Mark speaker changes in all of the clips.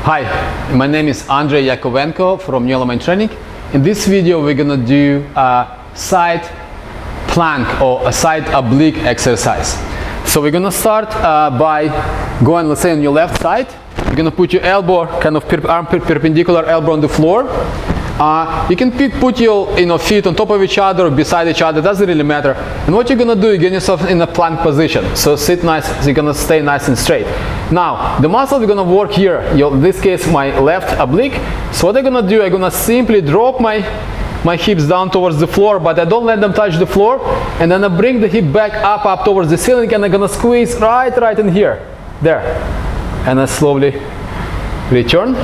Speaker 1: Hi, my name is Andrei Yakovenko from New Element Training. In this video we're gonna do a side plank or a side oblique exercise. So we're gonna start by going, let's say, on your left side. You're gonna put your elbow, kind of arm perpendicular, elbow on the floor. You can put your feet on top of each other or beside each other, doesn't really matter. And what you're gonna do, you get yourself in a plank position. So sit nice, so you're gonna stay nice and straight. Now, the muscle we're gonna work here, in this case my left oblique. So what I'm gonna do, I'm gonna simply drop my hips down towards the floor, but I don't let them touch the floor. And then I bring the hip back up towards the ceiling, and I'm gonna squeeze right in here, there. And I slowly return.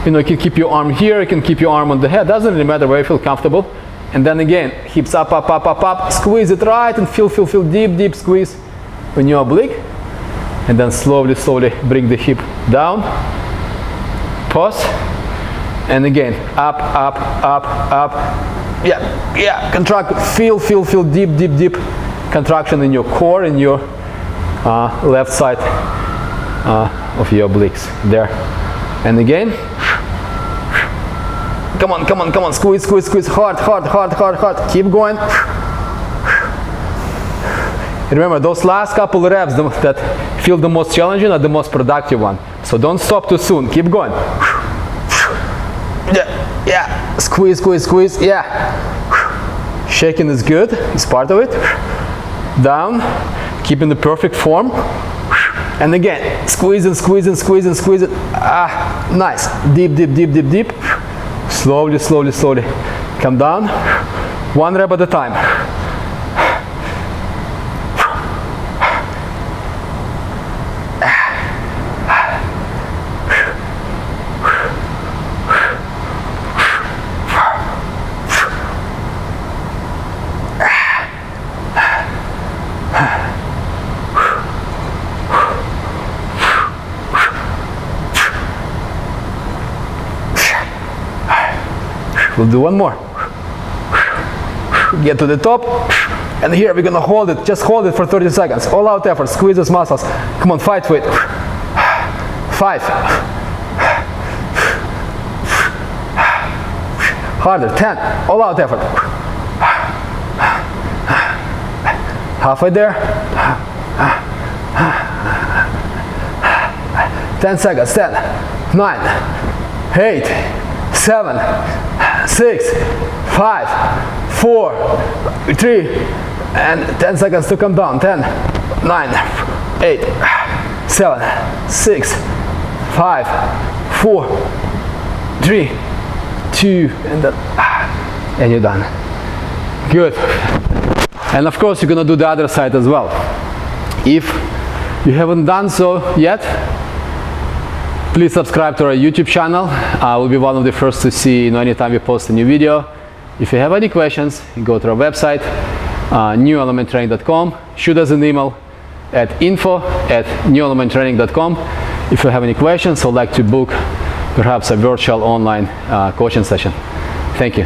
Speaker 1: You can keep your arm here, you can keep your arm on the head, doesn't really matter where you feel comfortable. And then again, hips up, squeeze it right, and feel deep squeeze on your oblique. And then slowly bring the hip down, pause, and again, up. Yeah, contract, feel deep contraction in your core, in your left side of your obliques, there. And again, come on, squeeze, hard, keep going. And remember, those last couple of reps that feel the most challenging are the most productive one. So don't stop too soon, keep going. Yeah, squeeze, yeah. Shaking is good, it's part of it. Down, keeping the perfect form. And again, squeeze it. Nice. Deep. Slowly. Come down. One rep at a time. We'll do one more. Get to the top, and here we're gonna hold it. Just hold it for 30 seconds. All out effort. Squeeze those muscles. Come on, fight for it. 5. Harder. 10. All out effort. Halfway there. 10 seconds. 10, 9, 8, 7, 6, 5, 4, 3, and 10 seconds to come down. 10, 9, 8, 7, 6, 5, 4, 3, 2, and you're done. Good. And of course, you're gonna do the other side as well. If you haven't done so yet, please subscribe to our YouTube channel. I will be one of the first to see anytime we post a new video. If you have any questions, go to our website, newelementtraining.com. Shoot us an email at info@newelementtraining.com. If you have any questions or like to book perhaps a virtual online coaching session. Thank you.